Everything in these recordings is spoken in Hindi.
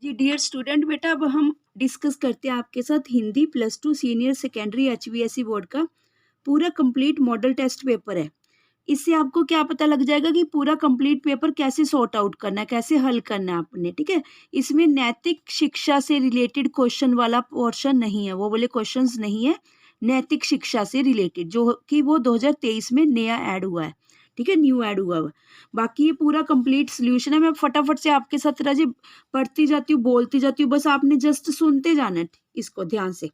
जी डियर स्टूडेंट, बेटा अब हम डिस्कस करते हैं आपके साथ Hindi +2 senior secondary HVSC board का पूरा कंप्लीट मॉडल टेस्ट पेपर है। इससे आपको क्या पता लग जाएगा कि पूरा कंप्लीट पेपर कैसे सॉर्ट आउट करना है, कैसे हल करना है आपने, ठीक है। इसमें नैतिक शिक्षा से रिलेटेड क्वेश्चन वाला पोर्शन नहीं है, वो वाले क्वेश्चंस नहीं है। नैतिक शिक्षा से रिलेटेड जो कि वो 2023 में नया ऐड हुआ है, ठीक है, न्यू ऐड हुआ है। बाकी ये पूरा कंप्लीट सोल्यूशन है। मैं फटाफट से आपके साथ राजी पढ़ती जाती हूँ, बोलती जाती हूँ, बस आपने जस्ट सुनते जाना है इसको ध्यान से।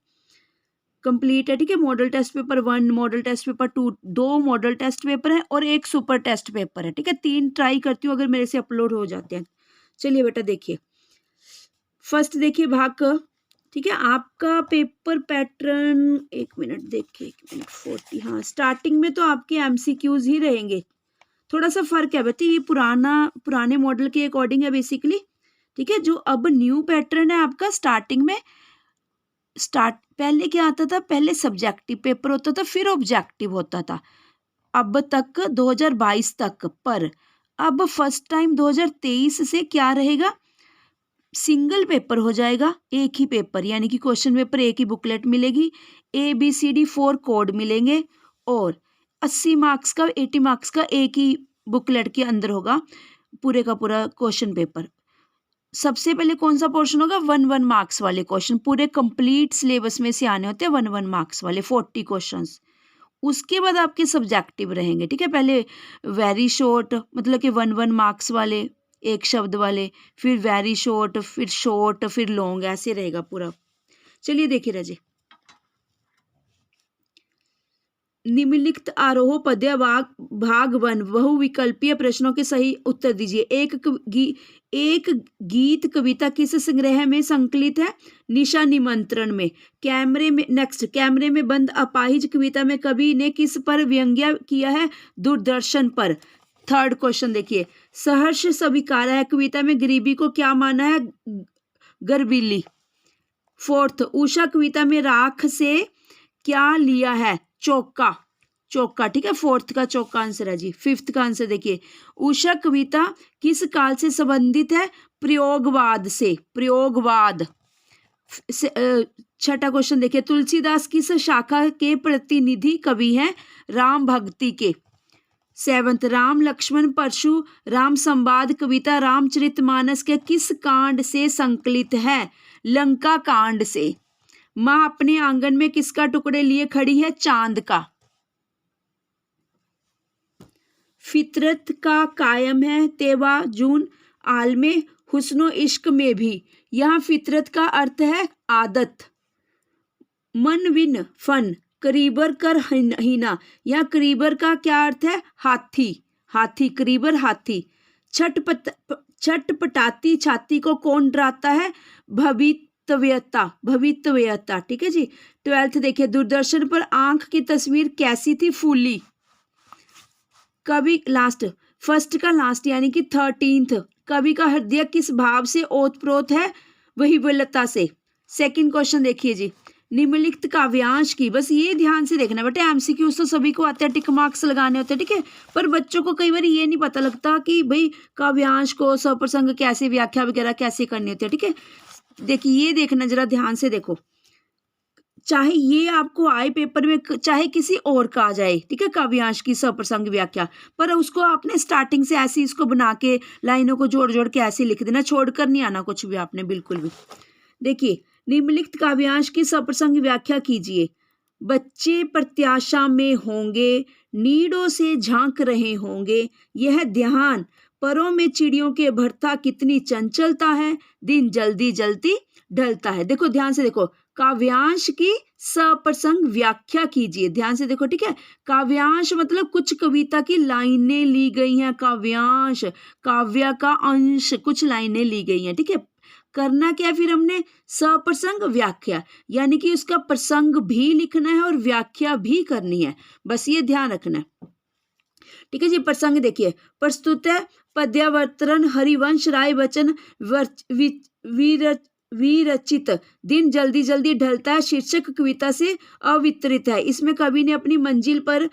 कंप्लीट है, ठीक है। Model test paper 1, model test paper 2, 2 model test paper है और 1 सुपर टेस्ट पेपर है, ठीक है। 3 ट्राई करती हूँ अगर मेरे से अपलोड हो जाते हैं। चलिए बेटा देखिए, फर्स्ट देखिए भाग क, ठीक है। आपका पेपर पैटर्न 1 मिनट देखिए, 1 मिनट 40, हाँ स्टार्टिंग में तो आपके MCQs ही रहेंगे। थोड़ा सा फर्क है बच्चे, ये पुराने मॉडल के अकॉर्डिंग है बेसिकली, ठीक है। जो अब न्यू पैटर्न है आपका, स्टार्टिंग में पहले क्या आता था, पहले सब्जेक्टिव पेपर होता था, फिर ऑब्जेक्टिव होता था अब तक 2022 तक। पर अब फर्स्ट टाइम 2023 से क्या रहेगा, सिंगल पेपर हो जाएगा, एक ही पेपर, यानी कि क्वेश्चन पेपर एक ही बुकलेट मिलेगी, ABCD 4 कोड मिलेंगे और 80 मार्क्स का 80 मार्क्स का एक ही बुकलेट के अंदर होगा पूरे का पूरा क्वेश्चन पेपर। सबसे पहले कौन सा पोर्शन होगा, 1 मार्क्स वाले क्वेश्चन, पूरे कंप्लीट सिलेबस में से आने होते हैं 1 मार्क्स वाले 40 क्वेश्चंस। उसके बाद आपके सब्जेक्टिव रहेंगे, ठीक है। पहले वेरी शॉर्ट, मतलब कि 1 मार्क्स वाले, एक शब्द वाले, फिर वेरी शॉर्ट, फिर लॉन्ग, ऐसे रहेगा पूरा। चलिए देखिए राजे, निम्नलिखित आरोह पद्य भाग 1 बहुविकल्पीय प्रश्नों के सही उत्तर दीजिए। एक गीत कविता किस संग्रह में संकलित है, निशा निमंत्रण में। कैमरे में बंद अपाहिज कविता में कवि ने किस पर व्यंग्य किया है, दूरदर्शन पर। थर्ड क्वेश्चन देखिए, सहर्ष स्वीकारा है कविता में गरीबी को क्या माना है, गर्बीली। फोर्थ, उषा कविता में राख से क्या लिया है, चौका, ठीक है। फोर्थ का चौका आंसर है जी। फिफ्थ का आंसर देखिए, उषा कविता किस काल से संबंधित है, प्रयोगवाद से, प्रयोगवाद। छठा क्वेश्चन देखिए, तुलसीदास किस शाखा के प्रतिनिधि कवि हैं, राम भक्ति के। सेवंथ, राम लक्ष्मण परशु राम संवाद कविता रामचरितमानस के किस कांड से संकलित है, लंका कांड से। माँ अपने आंगन में किसका टुकड़े लिए खड़ी है, चांद का। फितरत का कायम है तेवाजून आलमे हुस्नो इश्क में भी। यहाँ फितरत का अर्थ है आदत। मन विन फन करीबर कर हीना, यहाँ करीबर का क्या अर्थ है, हाथी, करीबर हाथी। छटपटाती छाती को कौन डराता है, भवितव्यता, ठीक है जी। 12th देखिए, दूरदर्शन पर आंख की तस्वीर कैसी थी, फूली। कवि लास्ट, फर्स्ट का लास्ट यानी कि 13th, कवि का हृदय किस भाव से ओतप्रोत है, वही विलता से। सेकंड क्वेश्चन देखिए जी, निम्नलिखित काव्यांश की, बस ये ध्यान से देखना बेटा, MCQs तो सभी को आते हैं, टिक मार्क्स लगाने होते हैं, ठीक है। पर बच्चों को कई बार ये नहीं पता लगता कि भाई काव्यांश को सप्रसंग कैसे, व्याख्या वगैरह कैसे करनी होती है, ठीक है। देखिए ये देखना जरा ध्यान से देखो, चाहे ये आपको आए पेपर में, चाहे किसी और का आ जाए, ठीक है, काव्यांश की सप्रसंग व्याख्या, पर उसको आपने स्टार्टिंग से ऐसे इसको बना के लाइनों को जोड़ जोड़ के ऐसे लिख देना, छोड़कर नहीं आना कुछ भी आपने, बिल्कुल भी। देखिए, निम्नलिखित काव्यांश की सप्रसंग व्याख्या कीजिए। बच्चे प्रत्याशा में होंगे, नीड़ों से झांक रहे होंगे, यह ध्यान परों में चिड़ियों के भरता कितनी चंचलता है, दिन जल्दी जल्दी ढलता है। देखो ध्यान से देखो, काव्यांश की सप्रसंग व्याख्या कीजिए, ध्यान से देखो, ठीक है। काव्यांश मतलब कुछ कविता की लाइनें ली गई हैं, काव्यांश, काव्य का अंश, कुछ लाइनें ली गई हैं, ठीक है। करना क्या फिर हमने, सप्रसंग व्याख्या, यानी कि उसका प्रसंग भी लिखना है और व्याख्या भी करनी है, बस ये ध्यान रखना है, ठीक है जी। प्रसंग देखिए, प्रस्तुत है पद्यावर्तन हरिवंश राय बच्चन विरचित दिन जल्दी जल्दी ढलता है, शीर्षक कविता से अवितरित है। इसमें कवि ने अपनी मंजिल पर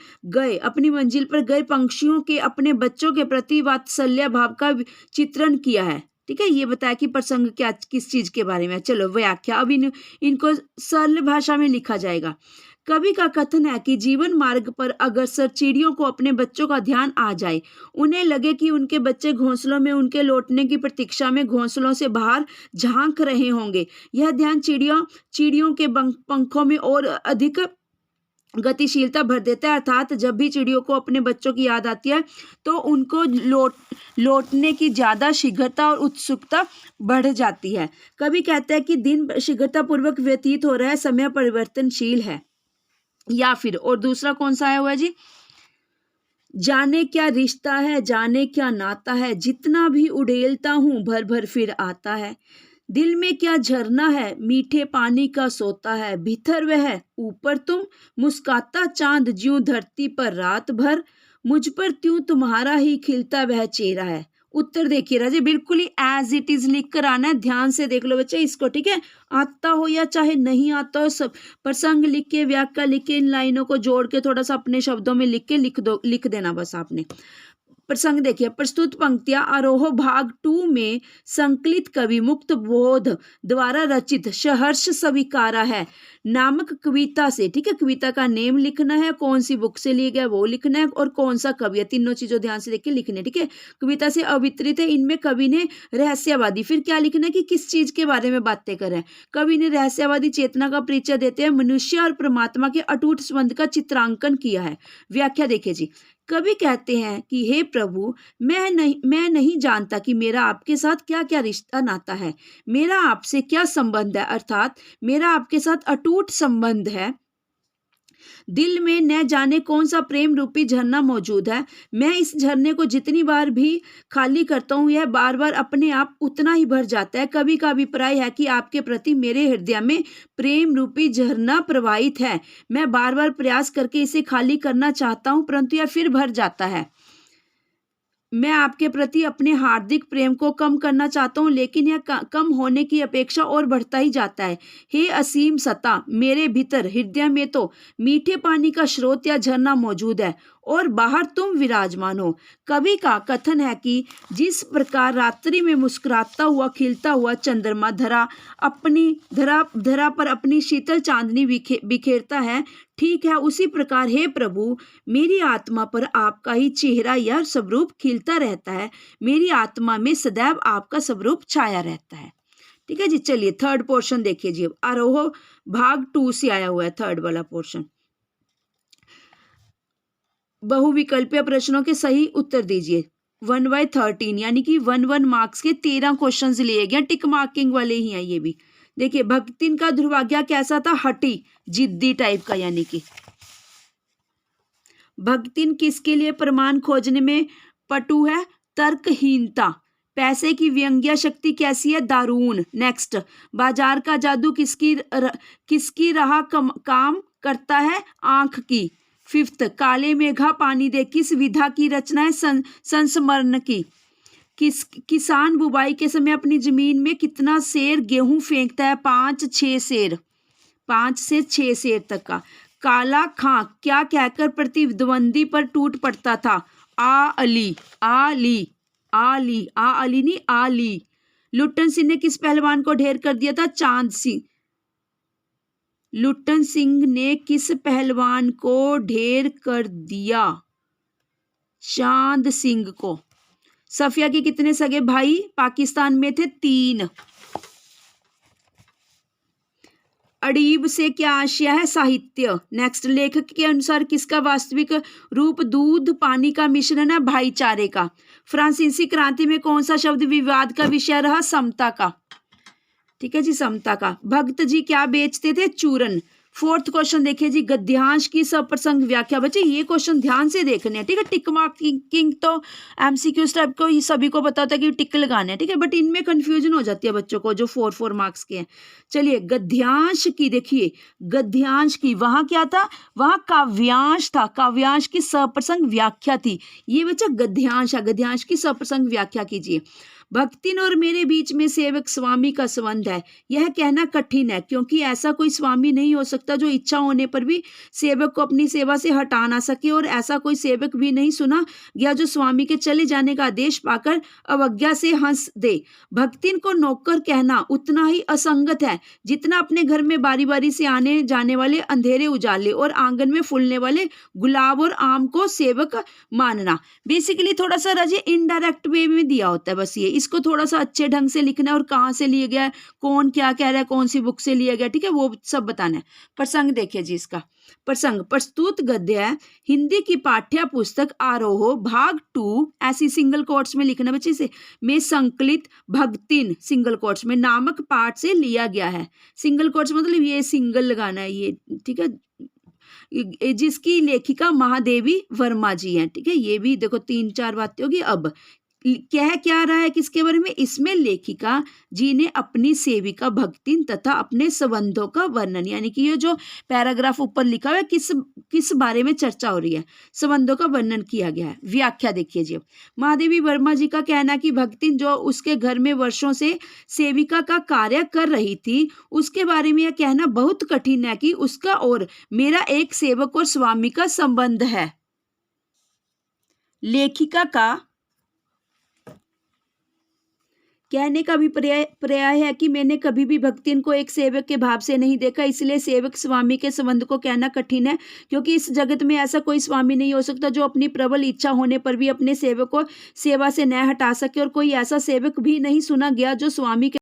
गए पंक्षियों के अपने बच्चों के प्रति वात्सल्य भाव का चित्रण किया है, ठीक है, ये बताया कि प्रसंग क्या किस चीज के बारे में है। चलो व्याख्या, अब इनको सरल भाषा में लिखा जाएगा। कवि का कथन है कि जीवन मार्ग पर अग्रसर चिड़ियों को अपने बच्चों का ध्यान आ जाए, उन्हें लगे कि उनके बच्चे घोंसलों में उनके लौटने की प्रतीक्षा में घोंसलों से बाहर झांक रहे होंगे। यह ध्यान चिड़ियों के पंखों में और अधिक गतिशीलता भर देता है, अर्थात जब भी चिड़ियों को अपने बच्चों की याद आती है तो उनको लौटने की ज्यादा शीघ्रता और उत्सुकता बढ़ जाती है। कवि कहते हैं कि दिन शीघ्रतापूर्वक व्यतीत हो रहा है, समय परिवर्तनशील है। या फिर और दूसरा कौन सा आया हुआ है जी, जाने क्या रिश्ता है, जाने क्या नाता है, जितना भी उड़ेलता हूं भर भर फिर आता है। दिल में क्या झरना है, मीठे पानी का सोता है, भीतर वह ऊपर तुम, मुस्काता चांद ज्यों धरती पर रात भर, मुझ पर त्यों तुम्हारा ही खिलता वह चेहरा है। उत्तर देखिए राजे, बिल्कुल ही एज इट इज लिख कर आना है, ध्यान से देख लो बच्चे इसको, ठीक है। आता हो या चाहे नहीं आता हो, सब प्रसंग लिख के, व्याख्या लिख के, इन लाइनों को जोड़ के थोड़ा सा अपने शब्दों में लिख के लिख देना बस आपने। प्रसंग देखिए, प्रस्तुत पंक्तियां आरोह भाग 2 में संकलित कवि मुक्त बोध द्वारा रचित सहर्ष स्वीकारा है नामक कविता से, ठीक है। कविता का नेम लिखना है, कौन सी बुक से लिया गया वो लिखना है, और कौन सा कवि है, तीनों चीजों ध्यान से देख के लिखने, ठीक है। कविता से अवितरित है, इनमें कवि ने रहस्यवादी, फिर क्या लिखना है कि किस चीज के बारे में बातें कर रहे हैं। कवि ने रहस्यवादी चेतना का परिचय देते हैं मनुष्य और परमात्मा के अटूट संबंध का चित्रांकन किया है। व्याख्या देखिए जी, कवि कहते हैं कि हे प्रभु, मैं नहीं जानता कि मेरा आपके साथ क्या क्या रिश्ता नाता है, मेरा आपसे क्या संबंध है, अर्थात मेरा आपके साथ अटूट संबंध है। दिल में न जाने कौन सा प्रेम रूपी झरना मौजूद है। मैं इस झरने को जितनी बार भी खाली करता हूँ, यह बार बार अपने आप उतना ही भर जाता है। कवि का अभिप्राय है कि आपके प्रति मेरे हृदय में प्रेम रूपी झरना प्रवाहित है। मैं बार बार प्रयास करके इसे खाली करना चाहता हूँ, परंतु यह फिर भर जाता है। मैं आपके प्रति अपने हार्दिक प्रेम को कम करना चाहता हूँ, लेकिन यह कम होने की अपेक्षा और बढ़ता ही जाता है। हे असीम सत्ता, मेरे भीतर हृदय में तो मीठे पानी का स्रोत या झरना मौजूद है और बाहर तुम विराजमान हो। कवि का कथन है कि जिस प्रकार रात्रि में मुस्कुराता हुआ खिलता हुआ चंद्रमा धरा पर अपनी शीतल चांदनी बिखेरता है, ठीक है उसी प्रकार हे प्रभु, मेरी आत्मा पर आपका ही चेहरा या स्वरूप खिलता रहता है। मेरी आत्मा में सदैव आपका स्वरूप छाया रहता है। ठीक है जी। चलिए थर्ड पोर्शन देखिए जी, आरोह भाग 2 से आया हुआ है थर्ड वाला पोर्शन। बहुविकल्पीय प्रश्नों के सही उत्तर दीजिए। 1/13 यानी कि 1 मार्क्स के 13 क्वेश्चन लिए गए, टिक मार्किंग वाले ही हैं ये भी। देखिए, भक्तिन का दुर्भाग्य कैसा था, हठी जिद्दी टाइप का, यानी कि भक्तिन किसके लिए प्रमाण खोजने में पटु है, तर्कहीनता। पैसे की व्यंग्य शक्ति कैसी है, दारूण। नेक्स्ट, बाजार का जादू किसकी राह काम करता है, आंख की। 5th, काले मेघा पानी दे किस विधा की रचना है, संस्मरण की। किसान बुवाई के समय अपनी जमीन में कितना सेर गेहूं फेंकता है, 5-6 सेर, 5 से 6 सेर तक का। काला खां क्या कहकर प्रतिद्वंदी पर टूट पड़ता था, आली नहीं आली। लुट्टन सिंह ने किस पहलवान को ढेर कर दिया था, चांद सिंह। लुट्टन सिंह ने किस पहलवान को ढेर कर दिया, चांद सिंह को। सफिया के कितने सगे भाई पाकिस्तान में थे, 3। अडीब से क्या आशय है, साहित्य। नेक्स्ट, लेखक के अनुसार किसका वास्तविक रूप दूध पानी का मिश्रण है, भाईचारे का। फ्रांसीसी क्रांति में कौन सा शब्द विवाद का विषय रहा, समता का। ठीक है जी, समता का। भक्त जी क्या बेचते थे, चूरन। 4th क्वेश्चन देखिए जी, गद्यांश की सप्रसंग व्याख्या। बच्चे ये क्वेश्चन ध्यान से देखने हैं, ठीक है। टिक मार्किंग तो एमसीक्यूज टाइप को ये सभी को पता होता है कि टिक लगाने हैं, ठीक है, बट इनमें कंफ्यूजन हो जाती है बच्चों को जो 4 मार्क्स के हैं। चलिए, गद्यांश की देखिए, गद्यांश की वहां क्या था, वहां काव्यांश था, काव्यांश की सप्रसंग व्याख्या थी। ये बच्चा गद्यांश है, गद्यांश की सप्रसंग व्याख्या कीजिए। भक्तिन और मेरे बीच में सेवक स्वामी का संबंध है, यह कहना कठिन है, क्योंकि ऐसा कोई स्वामी नहीं हो सकता जो इच्छा होने पर भी सेवक को अपनी सेवा से हटा ना सके, और ऐसा कोई सेवक भी नहीं सुना गया जो स्वामी के चले जाने का आदेश पाकर अवज्ञा से हंस दे। भक्तिन को नौकर कहना उतना ही असंगत है जितना अपने घर में बारी बारी से आने जाने वाले अंधेरे उजाले और आंगन में फूलने वाले गुलाब और आम को सेवक मानना। बेसिकली थोड़ा सा राजे इनडायरेक्ट वे में दिया होता है, बस ये इसको थोड़ा सा अच्छे ढंग से लिखना है और कहाँ से लिया गया है, कौन क्या कह रहा है, कौन सी बुक से लिया गया, ठीक है, वो सब बताना है। प्रसंग देखिए जी, इसका प्रसंग प्रस्तुत गद्य है हिंदी की पाठ्य पुस्तक आरोह भाग 2, ऐसी सिंगल कोट्स में लिखना बच्चे से, में संकलित भक्तिन सिंगल कोट्स में नामक पाठ से लिया गया है। सिंगल कोट्स मतलब ये सिंगल लगाना है ये, ठीक है, जिसकी लेखिका महादेवी वर्मा जी हैं, ठीक है, ये भी देखो 3-4 बातें होगी। अब कह क्या रहा है किसके बारे में, इसमें लेखिका जी ने अपनी सेविका भक्तिन तथा अपने संबंधों का वर्णन, यानी कि ये जो पैराग्राफ ऊपर लिखा हुआ है किस बारे में चर्चा हो रही है, संबंधों का वर्णन किया गया है। व्याख्या देखिए जी, महादेवी वर्मा जी का कहना कि भक्तिन जो उसके घर में वर्षों से सेविका का कार्य कर रही थी, उसके बारे में यह कहना बहुत कठिन है कि उसका और मेरा एक सेवक और स्वामी का संबंध है। लेखिका का कहने का अभिप्राय है कि मैंने कभी भी भक्तिन को एक सेवक के भाव से नहीं देखा, इसलिए सेवक स्वामी के संबंध को कहना कठिन है, क्योंकि इस जगत में ऐसा कोई स्वामी नहीं हो सकता जो अपनी प्रबल इच्छा होने पर भी अपने सेवक को सेवा से न हटा सके, और कोई ऐसा सेवक भी नहीं सुना गया जो स्वामी के